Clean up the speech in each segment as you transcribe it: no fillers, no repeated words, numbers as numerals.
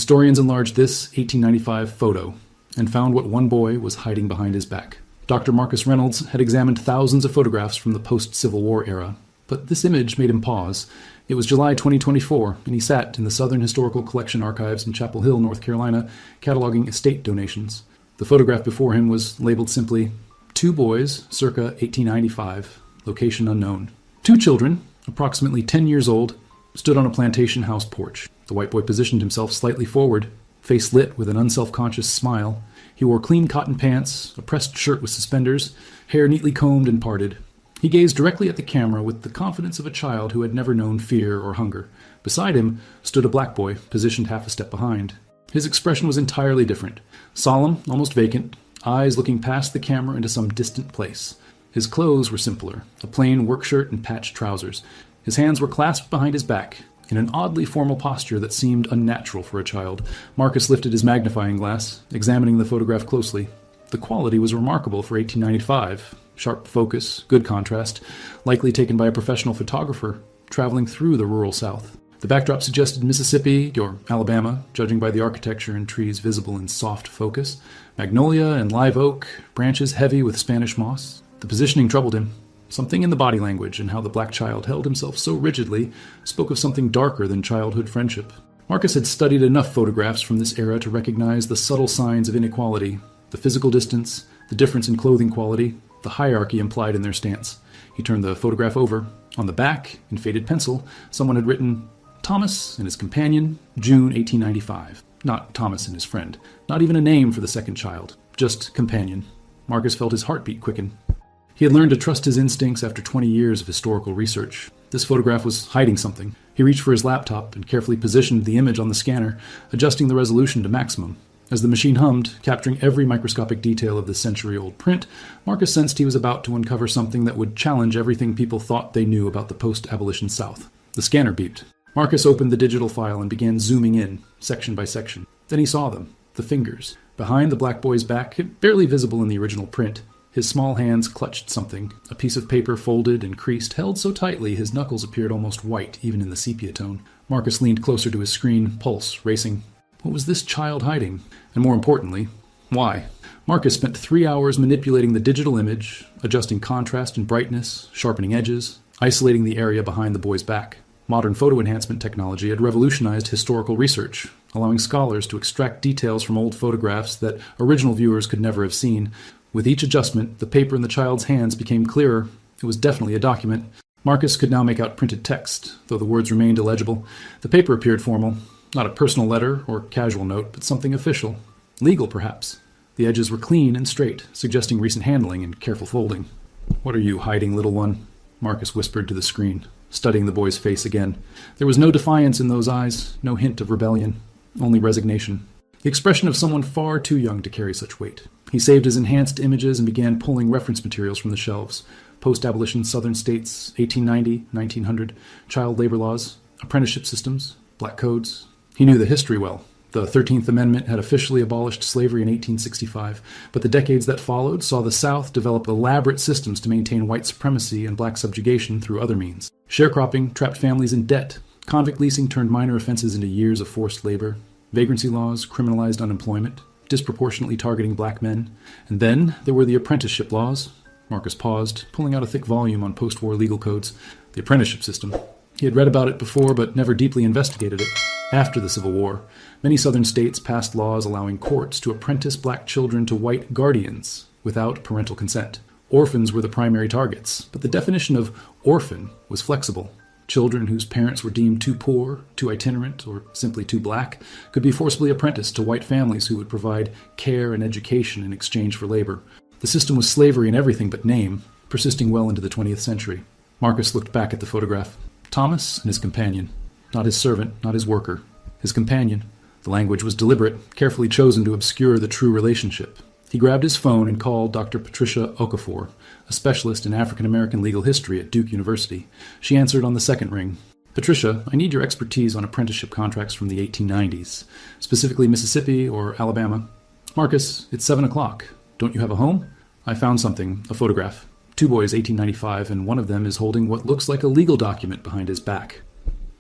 Historians enlarged this 1895 photo and found what one boy was hiding behind his back. Dr. Marcus Reynolds had examined thousands of photographs from the post-Civil War era, but this image made him pause. It was July 2024, and he sat in the Southern Historical Collection Archives in Chapel Hill, North Carolina, cataloging estate donations. The photograph before him was labeled simply, "Two boys, circa 1895, location unknown." Two children, approximately 10 years old, stood on a plantation house porch. The white boy positioned himself slightly forward, face lit with an unself-conscious smile. He wore clean cotton pants, a pressed shirt with suspenders, hair neatly combed and parted. He gazed directly at the camera with the confidence of a child who had never known fear or hunger. Beside him stood a black boy, positioned half a step behind. His expression was entirely different. Solemn, almost vacant, eyes looking past the camera into some distant place. His clothes were simpler, a plain work shirt and patched trousers. His hands were clasped behind his back, in an oddly formal posture that seemed unnatural for a child. Marcus lifted his magnifying glass, examining the photograph closely. The quality was remarkable for 1895. Sharp focus, good contrast, likely taken by a professional photographer traveling through the rural South. The backdrop suggested Mississippi or Alabama, judging by the architecture and trees visible in soft focus. Magnolia and live oak, branches heavy with Spanish moss. The positioning troubled him. Something in the body language and how the black child held himself so rigidly spoke of something darker than childhood friendship. Marcus had studied enough photographs from this era to recognize the subtle signs of inequality, the physical distance, the difference in clothing quality, the hierarchy implied in their stance. He turned the photograph over. On the back, in faded pencil, someone had written, "Thomas and his companion, June 1895. Not Thomas and his friend. Not even a name for the second child. Just companion. Marcus felt his heartbeat quicken. He had learned to trust his instincts after 20 years of historical research. This photograph was hiding something. He reached for his laptop and carefully positioned the image on the scanner, adjusting the resolution to maximum. As the machine hummed, capturing every microscopic detail of the century-old print, Marcus sensed he was about to uncover something that would challenge everything people thought they knew about the post-abolition South. The scanner beeped. Marcus opened the digital file and began zooming in, section by section. Then he saw them, the fingers. Behind the black boy's back, barely visible in the original print, his small hands clutched something, a piece of paper folded and creased, held so tightly his knuckles appeared almost white, even in the sepia tone. Marcus leaned closer to his screen, pulse racing. What was this child hiding? And more importantly, why? Marcus spent 3 hours manipulating the digital image, adjusting contrast and brightness, sharpening edges, isolating the area behind the boy's back. Modern photo enhancement technology had revolutionized historical research, allowing scholars to extract details from old photographs that original viewers could never have seen. With each adjustment, the paper in the child's hands became clearer. It was definitely a document. Marcus could now make out printed text, though the words remained illegible. The paper appeared formal. Not a personal letter or casual note, but something official. Legal, perhaps. The edges were clean and straight, suggesting recent handling and careful folding. "What are you hiding, little one?" Marcus whispered to the screen, studying the boy's face again. There was no defiance in those eyes, no hint of rebellion, only resignation. The expression of someone far too young to carry such weight. He saved his enhanced images and began pulling reference materials from the shelves. Post-abolition Southern states, 1890, 1900, child labor laws, apprenticeship systems, black codes. He knew the history well. The 13th Amendment had officially abolished slavery in 1865, but the decades that followed saw the South develop elaborate systems to maintain white supremacy and black subjugation through other means. Sharecropping trapped families in debt. Convict leasing turned minor offenses into years of forced labor. Vagrancy laws criminalized unemployment, disproportionately targeting black men. And then there were the apprenticeship laws. Marcus paused, pulling out a thick volume on post-war legal codes. The apprenticeship system. He had read about it before, but never deeply investigated it. After the Civil War, many Southern states passed laws allowing courts to apprentice black children to white guardians without parental consent. Orphans were the primary targets, but the definition of orphan was flexible. Children whose parents were deemed too poor, too itinerant, or simply too black could be forcibly apprenticed to white families who would provide care and education in exchange for labor. The system was slavery in everything but name, persisting well into the 20th century. Marcus looked back at the photograph. Thomas and his companion. Not his servant, not his worker. His companion. The language was deliberate, carefully chosen to obscure the true relationship. He grabbed his phone and called Dr. Patricia Okafor, a specialist in African American legal history at Duke University. She answered on the second ring. "Patricia, I need your expertise on apprenticeship contracts from the 1890s, specifically Mississippi or Alabama." "Marcus, it's 7 o'clock. Don't you have a home?" "I found something, a photograph. 2 boys, 1895, and one of them is holding what looks like a legal document behind his back."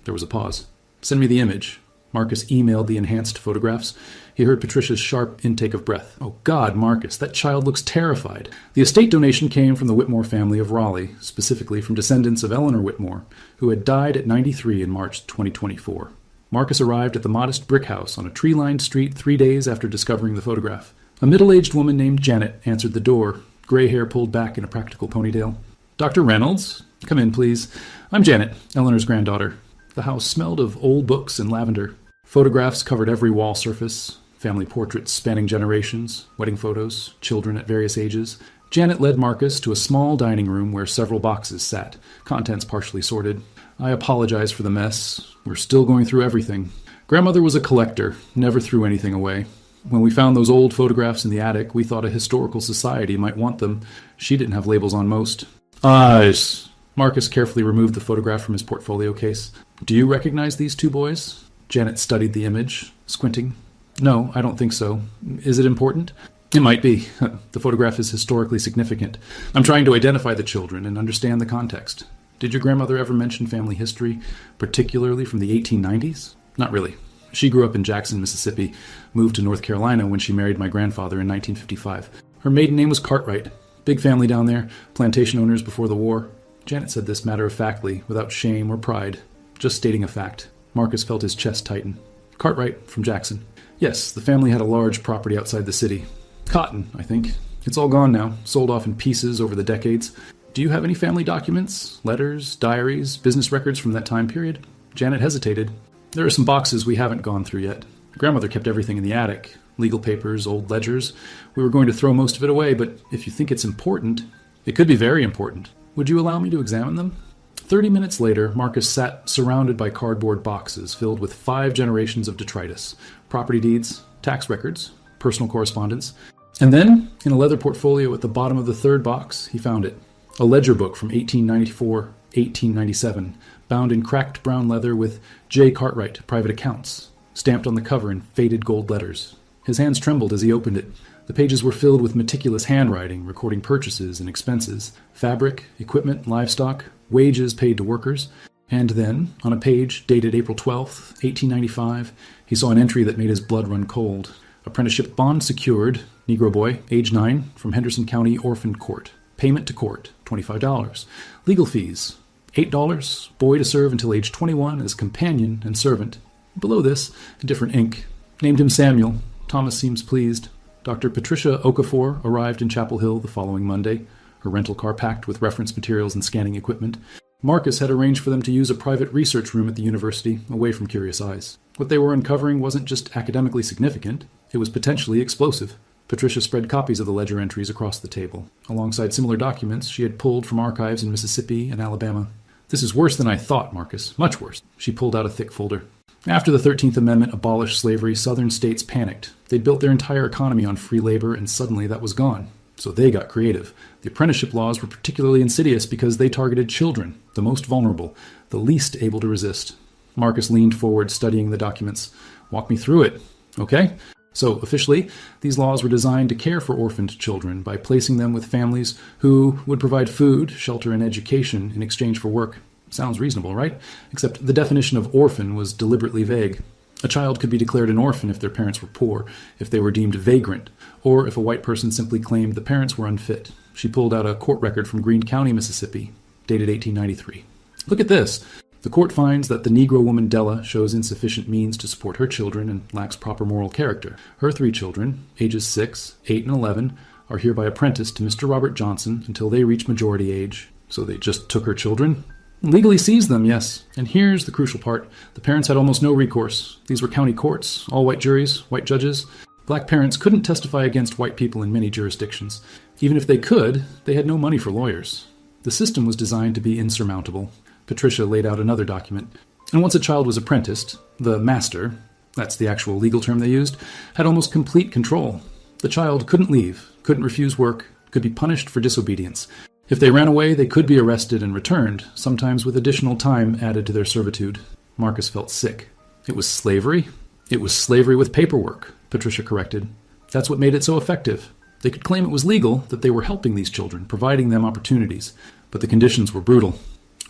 There was a pause. "Send me the image." Marcus emailed the enhanced photographs. He heard Patricia's sharp intake of breath. Oh God, Marcus, that child looks terrified. The estate donation came from the Whitmore family of Raleigh, specifically from descendants of Eleanor Whitmore, who had died at 93 in March 2024. Marcus arrived at the modest brick house on a tree-lined street 3 days after discovering the photograph. A middle-aged woman named Janet answered the door, gray hair pulled back in a practical ponytail. Dr. Reynolds? Come in, please. I'm Janet, Eleanor's granddaughter. The house smelled of old books and lavender. Photographs covered every wall surface, family portraits spanning generations, wedding photos, children at various ages. Janet led Marcus to a small dining room where several boxes sat, contents partially sorted. I apologize for the mess. We're still going through everything. Grandmother was a collector, never threw anything away. When we found those old photographs in the attic, we thought a historical society might want them. She didn't have labels on most. Eyes. Marcus carefully removed the photograph from his portfolio case. Do you recognize these two boys? Janet studied the image, squinting. No, I don't think so. Is it important? It might be. The photograph is historically significant. I'm trying to identify the children and understand the context. Did your grandmother ever mention family history, particularly from the 1890s? Not really. She grew up in Jackson, Mississippi, moved to North Carolina when she married my grandfather in 1955. Her maiden name was Cartwright. Big family down there, plantation owners before the war. Janet said this matter-of-factly, without shame or pride, just stating a fact. Marcus felt his chest tighten. Cartwright, from Jackson. Yes, the family had a large property outside the city. Cotton, I think. It's all gone now, sold off in pieces over the decades. Do you have any family documents, letters, diaries, business records from that time period? Janet hesitated. There are some boxes we haven't gone through yet. Grandmother kept everything in the attic. Legal papers, old ledgers. We were going to throw most of it away, but if you think it's important, it could be very important. Would you allow me to examine them? 30 minutes later, Marcus sat surrounded by cardboard boxes filled with 5 generations of detritus, property deeds, tax records, personal correspondence. And then, in a leather portfolio at the bottom of the third box, he found it. A ledger book from 1894-1897, bound in cracked brown leather with J. Cartwright, private accounts, stamped on the cover in faded gold letters. His hands trembled as he opened it. The pages were filled with meticulous handwriting, recording purchases and expenses, fabric, equipment, livestock, wages paid to workers. And then, on a page dated April 12th, 1895, he saw an entry that made his blood run cold. Apprenticeship bond secured, Negro boy, age 9, from Henderson County Orphan Court. Payment to court, $25. Legal fees, $8. Boy to serve until age 21 as companion and servant. Below this, a different ink. Named him Samuel. Thomas seems pleased. Dr. Patricia Okafor arrived in Chapel Hill the following Monday, her rental car packed with reference materials and scanning equipment. Marcus had arranged for them to use a private research room at the university, away from curious eyes. What they were uncovering wasn't just academically significant, it was potentially explosive. Patricia spread copies of the ledger entries across the table, alongside similar documents she had pulled from archives in Mississippi and Alabama. This is worse than I thought, Marcus. Much worse. She pulled out a thick folder. After the 13th Amendment abolished slavery, southern states panicked. They'd built their entire economy on free labor, and suddenly that was gone. So they got creative. The apprenticeship laws were particularly insidious because they targeted children, the most vulnerable, the least able to resist. Marcus leaned forward, studying the documents. Walk me through it. Okay? So, officially, these laws were designed to care for orphaned children by placing them with families who would provide food, shelter, and education in exchange for work. Sounds reasonable, right? Except the definition of orphan was deliberately vague. A child could be declared an orphan if their parents were poor, if they were deemed vagrant, or if a white person simply claimed the parents were unfit. She pulled out a court record from Greene County, Mississippi, dated 1893. Look at this. The court finds that the Negro woman Della shows insufficient means to support her children and lacks proper moral character. Her 3 children, ages 6, 8, and 11, are hereby apprenticed to Mr. Robert Johnson until they reach majority age. So they just took her children? Legally seized them, yes. And here's the crucial part. The parents had almost no recourse. These were county courts, all white juries, white judges. Black parents couldn't testify against white people in many jurisdictions. Even if they could, they had no money for lawyers. The system was designed to be insurmountable. Patricia laid out another document. And once a child was apprenticed, the master, that's the actual legal term they used, had almost complete control. The child couldn't leave, couldn't refuse work, could be punished for disobedience. If they ran away, they could be arrested and returned, sometimes with additional time added to their servitude. Marcus felt sick. It was slavery? It was slavery with paperwork, Patricia corrected. That's what made it so effective. They could claim it was legal, that they were helping these children, providing them opportunities, but the conditions were brutal.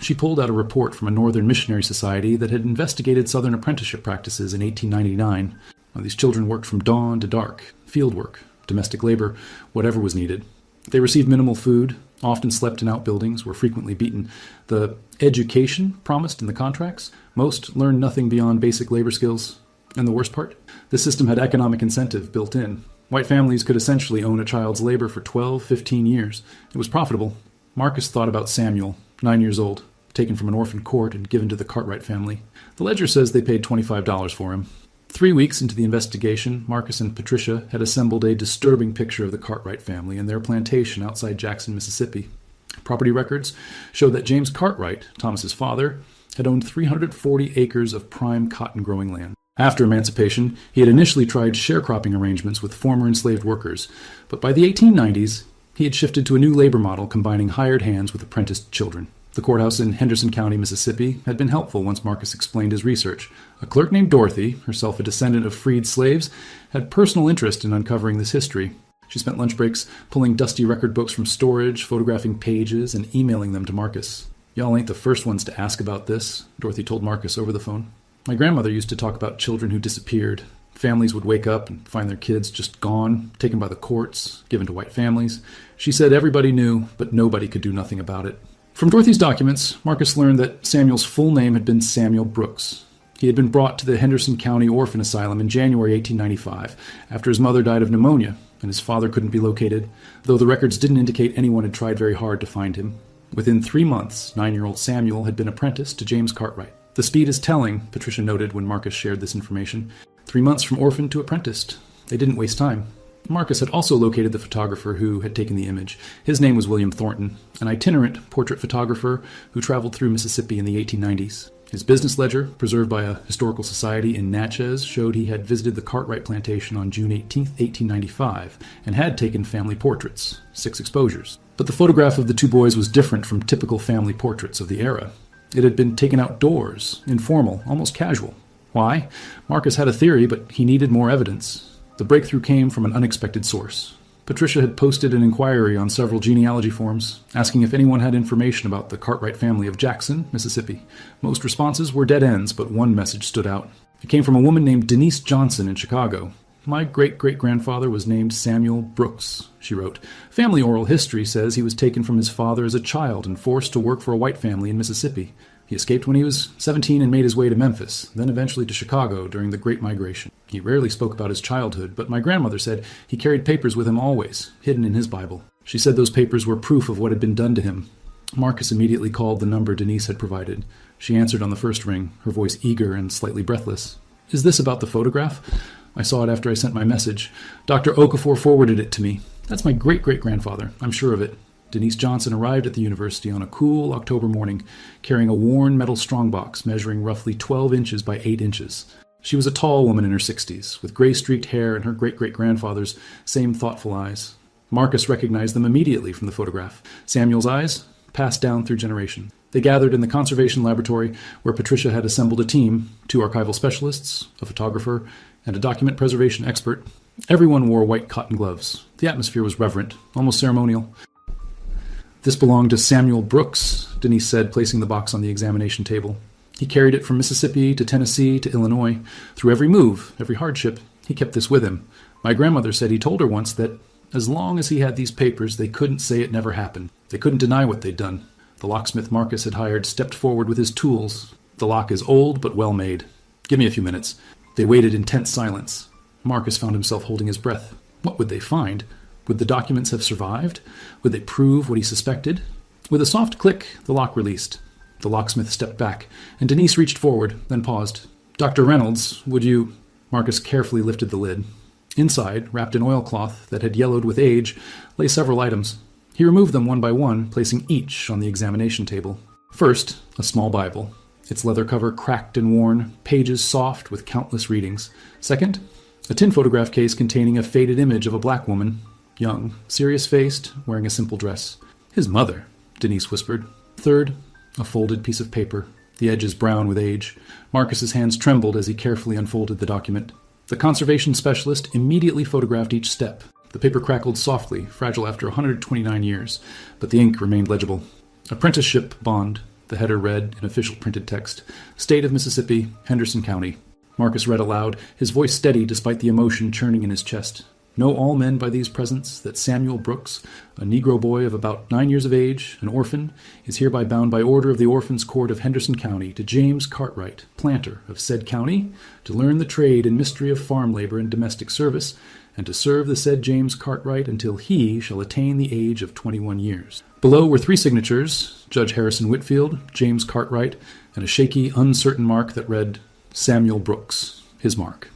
She pulled out a report from a Northern Missionary Society that had investigated Southern apprenticeship practices in 1899. Now, these children worked from dawn to dark, field work, domestic labor, whatever was needed. They received minimal food, often slept in outbuildings, were frequently beaten. The education promised in the contracts, most learned nothing beyond basic labor skills. And the worst part? The system had economic incentive built in. White families could essentially own a child's labor for 12, 15 years. It was profitable. Marcus thought about Samuel, 9 years old, taken from an orphan court and given to the Cartwright family. The ledger says they paid $25 for him. 3 weeks into the investigation, Marcus and Patricia had assembled a disturbing picture of the Cartwright family and their plantation outside Jackson, Mississippi. Property records showed that James Cartwright, Thomas's father, had owned 340 acres of prime cotton-growing land. After emancipation, he had initially tried sharecropping arrangements with former enslaved workers, but by the 1890s, he had shifted to a new labor model combining hired hands with apprenticed children. The courthouse in Henderson County, Mississippi, had been helpful once Marcus explained his research. A clerk named Dorothy, herself a descendant of freed slaves, had personal interest in uncovering this history. She spent lunch breaks pulling dusty record books from storage, photographing pages, and emailing them to Marcus. "Y'all ain't the first ones to ask about this," Dorothy told Marcus over the phone. "My grandmother used to talk about children who disappeared. Families would wake up and find their kids just gone, taken by the courts, given to white families. She said everybody knew, but nobody could do nothing about it." From Dorothy's documents, Marcus learned that Samuel's full name had been Samuel Brooks. He had been brought to the Henderson County Orphan Asylum in January 1895 after his mother died of pneumonia and his father couldn't be located, though the records didn't indicate anyone had tried very hard to find him. Within 3 months, 9-year-old Samuel had been apprenticed to James Cartwright. "The speed is telling," Patricia noted when Marcus shared this information. 3 months from orphan to apprenticed. They didn't waste time. Marcus had also located the photographer who had taken the image. His name was William Thornton, an itinerant portrait photographer who traveled through Mississippi in the 1890s. His business ledger, preserved by a historical society in Natchez, showed he had visited the Cartwright plantation on June 18, 1895, and had taken family portraits, 6 exposures. But the photograph of the 2 boys was different from typical family portraits of the era. It had been taken outdoors, informal, almost casual. Why? Marcus had a theory, but he needed more evidence. The breakthrough came from an unexpected source. Patricia had posted an inquiry on several genealogy forums, asking if anyone had information about the Cartwright family of Jackson, Mississippi. Most responses were dead ends, but one message stood out. It came from a woman named Denise Johnson in Chicago. "My great-great-grandfather was named Samuel Brooks," she wrote. "Family oral history says he was taken from his father as a child and forced to work for a white family in Mississippi. He escaped when he was 17 and made his way to Memphis, then eventually to Chicago during the Great Migration. He rarely spoke about his childhood, but my grandmother said he carried papers with him always, hidden in his Bible. She said those papers were proof of what had been done to him." Marcus immediately called the number Denise had provided. She answered on the first ring, her voice eager and slightly breathless. "Is this about the photograph? I saw it after I sent my message. Dr. Okafor forwarded it to me. That's my great-great-grandfather. I'm sure of it." Denise Johnson arrived at the university on a cool October morning, carrying a worn metal strongbox measuring roughly 12 inches by 8 inches. She was a tall woman in her 60s, with gray-streaked hair and her great-great-grandfather's same thoughtful eyes. Marcus recognized them immediately from the photograph. Samuel's eyes passed down through generation. They gathered in the conservation laboratory where Patricia had assembled a team, 2 archival specialists, a photographer, and a document preservation expert. Everyone wore white cotton gloves. The atmosphere was reverent, almost ceremonial. "This belonged to Samuel Brooks," Denise said, placing the box on the examination table. "He carried it from Mississippi to Tennessee to Illinois. Through every move, every hardship, he kept this with him. My grandmother said he told her once that as long as he had these papers, they couldn't say it never happened. They couldn't deny what they'd done." The locksmith Marcus had hired stepped forward with his tools. "The lock is old but well made. Give me a few minutes." They waited in tense silence. Marcus found himself holding his breath. What would they find? Would the documents have survived? Would they prove what he suspected? With a soft click, the lock released. The locksmith stepped back, and Denise reached forward, then paused. "Dr. Reynolds, would you—" Marcus carefully lifted the lid. Inside, wrapped in oilcloth that had yellowed with age, lay several items. He removed them one by one, placing each on the examination table. First, a small Bible, its leather cover cracked and worn, pages soft with countless readings. Second, a tin photograph case containing a faded image of a black woman, young, serious-faced, wearing a simple dress. "His mother," Denise whispered. Third, a folded piece of paper, the edges brown with age. Marcus's hands trembled as he carefully unfolded the document. The conservation specialist immediately photographed each step. The paper crackled softly, fragile after 129 years, but the ink remained legible. "Apprenticeship bond. The header read, in official printed text, State of Mississippi, Henderson County. Marcus read aloud, his voice steady despite the emotion churning in his chest. Know all men by these presents that Samuel Brooks, a Negro boy of about 9 years of age, an orphan, is hereby bound by order of the Orphans' Court of Henderson County to James Cartwright, planter of said county, to learn the trade and mystery of farm labor and domestic service, and to serve the said James Cartwright until he shall attain the age of 21 years. Below were 3 signatures, Judge Harrison Whitfield, James Cartwright, and a shaky, uncertain mark that read, Samuel Brooks, his mark.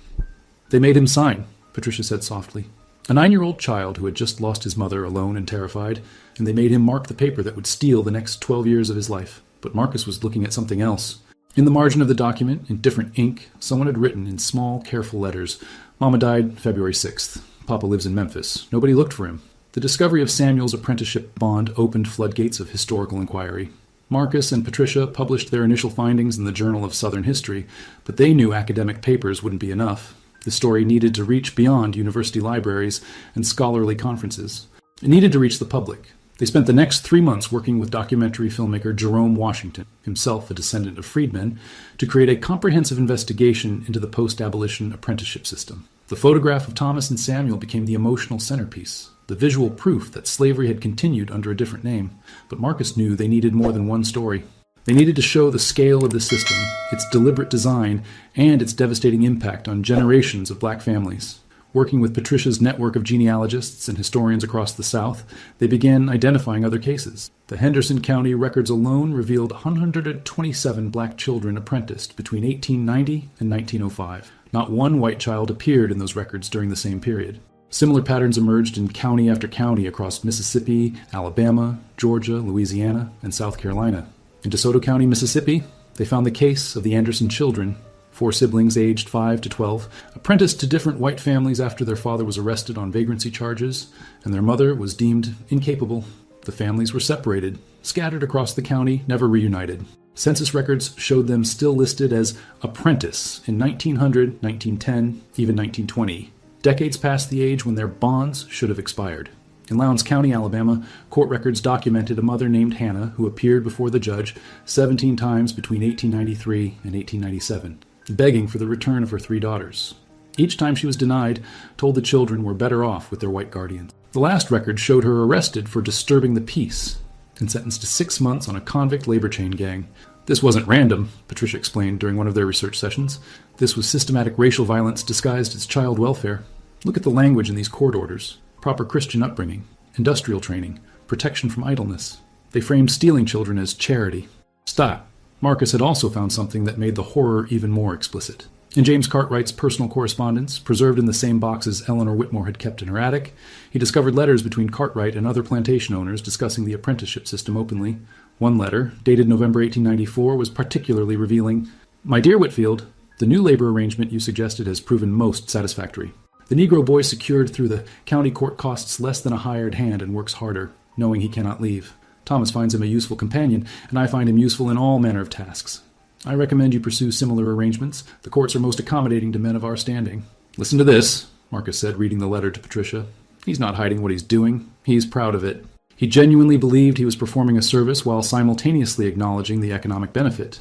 They made him sign, Patricia said softly. A 9-year-old child who had just lost his mother alone and terrified, and they made him mark the paper that would steal the next 12 years of his life. But Marcus was looking at something else. In the margin of the document, in different ink, someone had written in small, careful letters, Mama died February 6th. Papa lives in Memphis. Nobody looked for him. The discovery of Samuel's apprenticeship bond opened floodgates of historical inquiry. Marcus and Patricia published their initial findings in the Journal of Southern History, but they knew academic papers wouldn't be enough. The story needed to reach beyond university libraries and scholarly conferences. It needed to reach the public. They spent the next 3 months working with documentary filmmaker Jerome Washington, himself a descendant of freedmen, to create a comprehensive investigation into the post-abolition apprenticeship system. The photograph of Thomas and Samuel became the emotional centerpiece, the visual proof that slavery had continued under a different name. But Marcus knew they needed more than one story. They needed to show the scale of the system, its deliberate design, and its devastating impact on generations of black families. Working with Patricia's network of genealogists and historians across the South, they began identifying other cases. The Henderson County records alone revealed 127 black children apprenticed between 1890 and 1905. Not one white child appeared in those records during the same period. Similar patterns emerged in county after county across Mississippi, Alabama, Georgia, Louisiana, and South Carolina. In DeSoto County, Mississippi, they found the case of the Anderson children, 4 siblings aged 5 to 12, apprenticed to different white families after their father was arrested on vagrancy charges, and their mother was deemed incapable. The families were separated, scattered across the county, never reunited. Census records showed them still listed as apprentice in 1900, 1910, even 1920, decades past the age when their bonds should have expired. In Lowndes County, Alabama, court records documented a mother named Hannah who appeared before the judge 17 times between 1893 and 1897, begging for the return of her 3 daughters. Each time she was denied, told the children were better off with their white guardians. The last record showed her arrested for disturbing the peace and sentenced to 6 months on a convict labor chain gang. This wasn't random, Patricia explained during one of their research sessions. This was systematic racial violence disguised as child welfare. Look at the language in these court orders. Proper Christian upbringing, industrial training, protection from idleness. They framed stealing children as charity. Stop. Marcus had also found something that made the horror even more explicit. In James Cartwright's personal correspondence, preserved in the same boxes Eleanor Whitmore had kept in her attic, he discovered letters between Cartwright and other plantation owners discussing the apprenticeship system openly. One letter, dated November 1894, was particularly revealing. My dear Whitfield, the new labor arrangement you suggested has proven most satisfactory. The Negro boy secured through the county court costs less than a hired hand and works harder, knowing he cannot leave. Thomas finds him a useful companion, and I find him useful in all manner of tasks. I recommend you pursue similar arrangements. The courts are most accommodating to men of our standing. Listen to this, Marcus said, reading the letter to Patricia. He's not hiding what he's doing. He's proud of it. He genuinely believed he was performing a service while simultaneously acknowledging the economic benefit.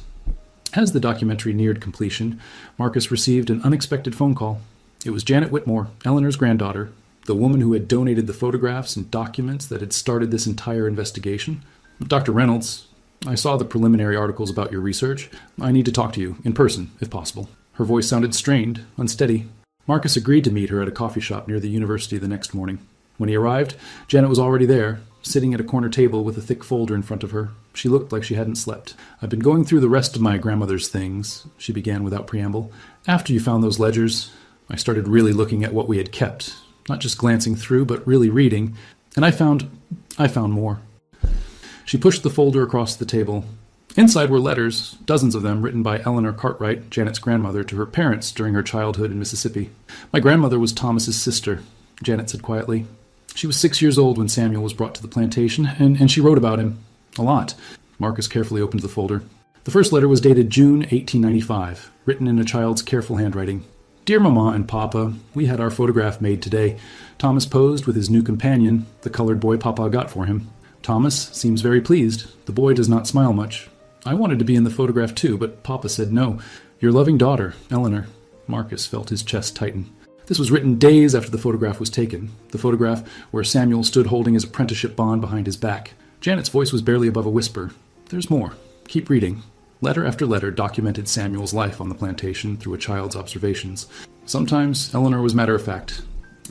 As the documentary neared completion, Marcus received an unexpected phone call. It was Janet Whitmore, Eleanor's granddaughter, the woman who had donated the photographs and documents that had started this entire investigation. Dr. Reynolds, I saw the preliminary articles about your research. I need to talk to you, in person, if possible. Her voice sounded strained, unsteady. Marcus agreed to meet her at a coffee shop near the university the next morning. When he arrived, Janet was already there, sitting at a corner table with a thick folder in front of her. She looked like she hadn't slept. I've been going through the rest of my grandmother's things, she began without preamble. After you found those ledgers, I started really looking at what we had kept, not just glancing through, but really reading, and I found more. She pushed the folder across the table. Inside were letters, dozens of them written by Eleanor Cartwright, Janet's grandmother, to her parents during her childhood in Mississippi. My grandmother was Thomas's sister, Janet said quietly. She was 6 years old when Samuel was brought to the plantation, and she wrote about him. A lot. Marcus carefully opened the folder. The first letter was dated June 1895, written in a child's careful handwriting. Dear Mama and Papa, we had our photograph made today. Thomas posed with his new companion, the colored boy Papa got for him. Thomas seems very pleased. The boy does not smile much. I wanted to be in the photograph too, but Papa said no. Your loving daughter, Eleanor. Marcus felt his chest tighten. This was written days after the photograph was taken, the photograph where Samuel stood holding his apprenticeship bond behind his back. Janet's voice was barely above a whisper. There's more. Keep reading. Letter after letter documented Samuel's life on the plantation through a child's observations. Sometimes Eleanor was matter-of-fact.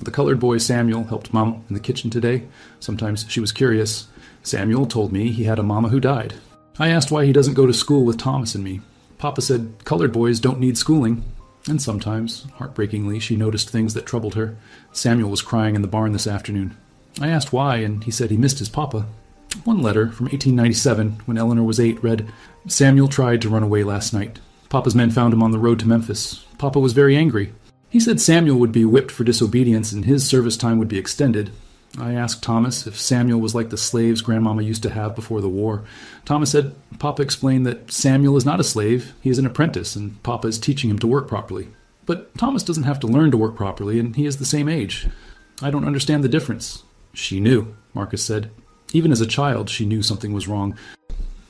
The colored boy Samuel helped Mom in the kitchen today. Sometimes she was curious. Samuel told me he had a mama who died. I asked why he doesn't go to school with Thomas and me. Papa said colored boys don't need schooling. And sometimes, heartbreakingly, she noticed things that troubled her. Samuel was crying in the barn this afternoon. I asked why, and he said he missed his papa. One letter from 1897, when Eleanor was 8, read, Samuel tried to run away last night. Papa's men found him on the road to Memphis. Papa was very angry. He said Samuel would be whipped for disobedience and his service time would be extended. I asked Thomas if Samuel was like the slaves Grandmama used to have before the war. Thomas said Papa explained that Samuel is not a slave, he is an apprentice, and Papa is teaching him to work properly. But Thomas doesn't have to learn to work properly, and he is the same age. I don't understand the difference. She knew, Marcus said. Even as a child, she knew something was wrong.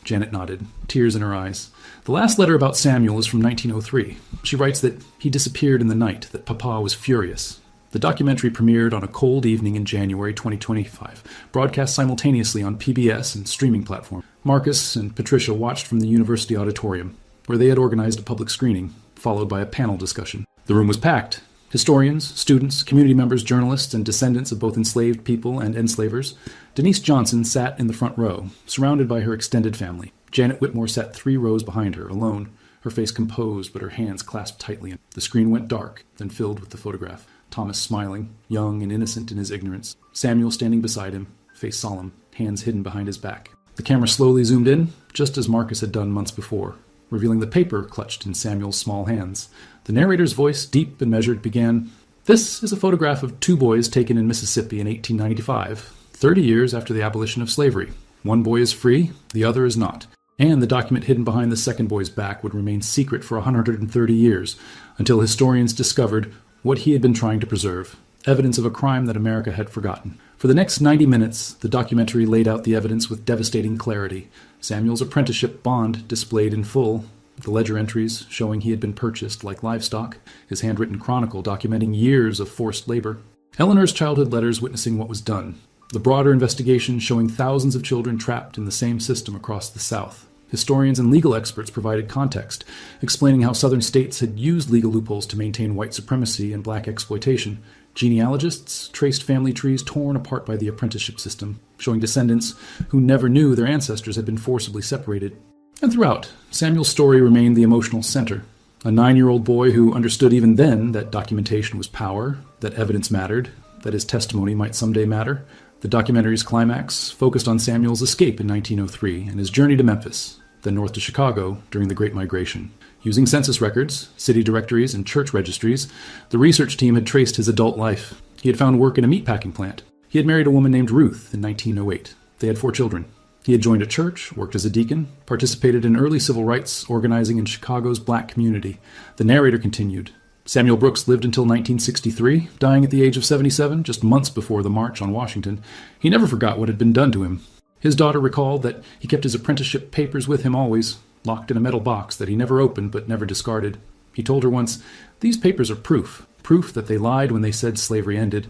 Janet nodded, tears in her eyes. The last letter about Samuel is from 1903. She writes that he disappeared in the night, that Papa was furious. The documentary premiered on a cold evening in January 2025, broadcast simultaneously on PBS and streaming platform. Marcus and Patricia watched from the university auditorium, where they had organized a public screening, followed by a panel discussion. The room was packed. Historians, students, community members, journalists, and descendants of both enslaved people and enslavers. Denise Johnson sat in the front row, surrounded by her extended family. Janet Whitmore sat 3 rows behind her, alone, her face composed but her hands clasped tightly. The screen went dark, then filled with the photograph. Thomas smiling, young and innocent in his ignorance. Samuel standing beside him, face solemn, hands hidden behind his back. The camera slowly zoomed in, just as Marcus had done months before, revealing the paper clutched in Samuel's small hands. The narrator's voice, deep and measured, began, This is a photograph of 2 boys taken in Mississippi in 1895, 30 years after the abolition of slavery. One boy is free, the other is not. And the document hidden behind the second boy's back would remain secret for 130 years, until historians discovered what he had been trying to preserve, evidence of a crime that America had forgotten. For the next 90 minutes, the documentary laid out the evidence with devastating clarity. Samuel's apprenticeship bond displayed in full, the ledger entries showing he had been purchased like livestock, his handwritten chronicle documenting years of forced labor, Eleanor's childhood letters witnessing what was done, the broader investigation showing thousands of children trapped in the same system across the South. Historians and legal experts provided context, explaining how Southern states had used legal loopholes to maintain white supremacy and black exploitation. Genealogists traced family trees torn apart by the apprenticeship system, showing descendants who never knew their ancestors had been forcibly separated. And throughout, Samuel's story remained the emotional center. A 9-year-old boy who understood even then that documentation was power, that evidence mattered, that his testimony might someday matter. The documentary's climax focused on Samuel's escape in 1903 and his journey to Memphis, then north to Chicago during the Great Migration. Using census records, city directories, and church registries, the research team had traced his adult life. He had found work in a meatpacking plant. He had married a woman named Ruth in 1908. They had 4 children. He had joined a church, worked as a deacon, participated in early civil rights organizing in Chicago's black community. The narrator continued. Samuel Brooks lived until 1963, dying at the age of 77, just months before the March on Washington. He never forgot what had been done to him. His daughter recalled that he kept his apprenticeship papers with him always, locked in a metal box that he never opened but never discarded. He told her once, These papers are proof that they lied when they said slavery ended.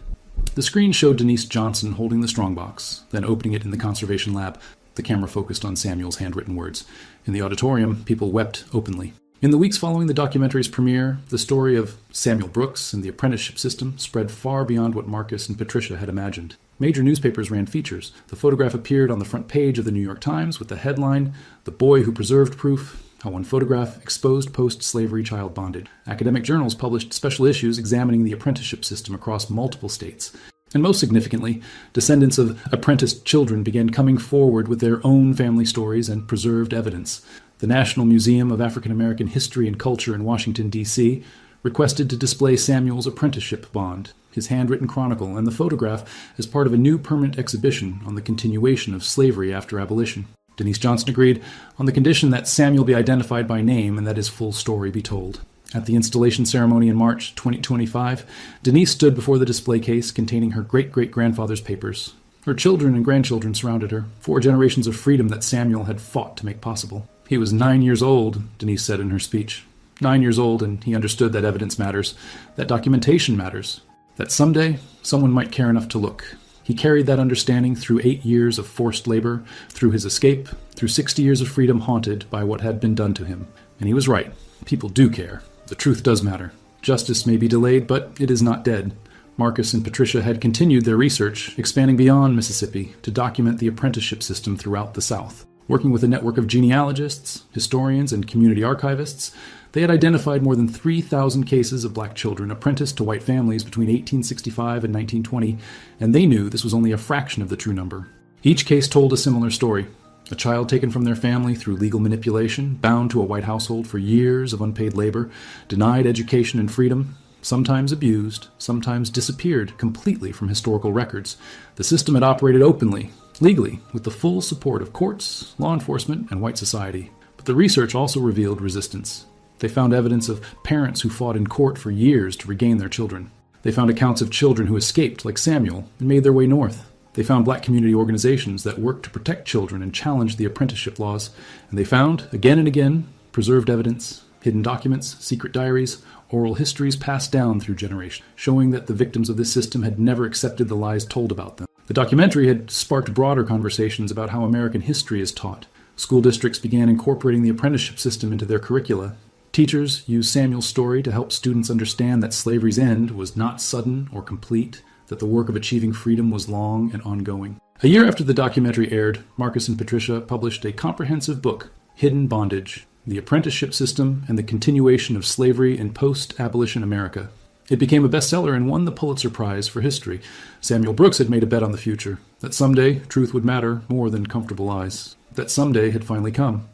The screen showed Denise Johnson holding the strongbox, then opening it in the conservation lab. The camera focused on Samuel's handwritten words. In the auditorium, people wept openly. In the weeks following the documentary's premiere, the story of Samuel Brooks and the apprenticeship system spread far beyond what Marcus and Patricia had imagined. Major newspapers ran features. The photograph appeared on the front page of the New York Times with the headline, The Boy Who Preserved Proof, How One Photograph Exposed Post-Slavery Child Bondage. Academic journals published special issues examining the apprenticeship system across multiple states. And most significantly, descendants of apprenticed children began coming forward with their own family stories and preserved evidence. The National Museum of African American History and Culture in Washington, D.C., requested to display Samuel's apprenticeship bond, his handwritten chronicle, and the photograph as part of a new permanent exhibition on the continuation of slavery after abolition. Denise Johnson agreed on the condition that Samuel be identified by name and that his full story be told. At the installation ceremony in March 2025, Denise stood before the display case containing her great-great-grandfather's papers. Her children and grandchildren surrounded her, 4 generations of freedom that Samuel had fought to make possible. He was 9 years old, Denise said in her speech. 9 years old, and he understood that evidence matters, that documentation matters, that someday someone might care enough to look. He carried that understanding through 8 years of forced labor, through his escape, through 60 years of freedom haunted by what had been done to him. And he was right. People do care. The truth does matter. Justice may be delayed, but it is not dead. Marcus and Patricia had continued their research, expanding beyond Mississippi to document the apprenticeship system throughout the South. Working with a network of genealogists, historians, and community archivists, they had identified more than 3,000 cases of black children apprenticed to white families between 1865 and 1920, and they knew this was only a fraction of the true number. Each case told a similar story. A child taken from their family through legal manipulation, bound to a white household for years of unpaid labor, denied education and freedom, sometimes abused, sometimes disappeared completely from historical records. The system had operated openly, legally, with the full support of courts, law enforcement, and white society. But the research also revealed resistance. They found evidence of parents who fought in court for years to regain their children. They found accounts of children who escaped, like Samuel, and made their way north. They found black community organizations that worked to protect children and challenged the apprenticeship laws. And they found, again and again, preserved evidence, hidden documents, secret diaries, oral histories passed down through generations, showing that the victims of this system had never accepted the lies told about them. The documentary had sparked broader conversations about how American history is taught. School districts began incorporating the apprenticeship system into their curricula. Teachers used Samuel's story to help students understand that slavery's end was not sudden or complete, that the work of achieving freedom was long and ongoing. A year after the documentary aired, Marcus and Patricia published a comprehensive book, Hidden Bondage: The Apprenticeship System and the Continuation of Slavery in Post-Abolition America. It became a bestseller and won the Pulitzer Prize for History. Samuel Brooks had made a bet on the future, that someday truth would matter more than comfortable lies. That someday had finally come.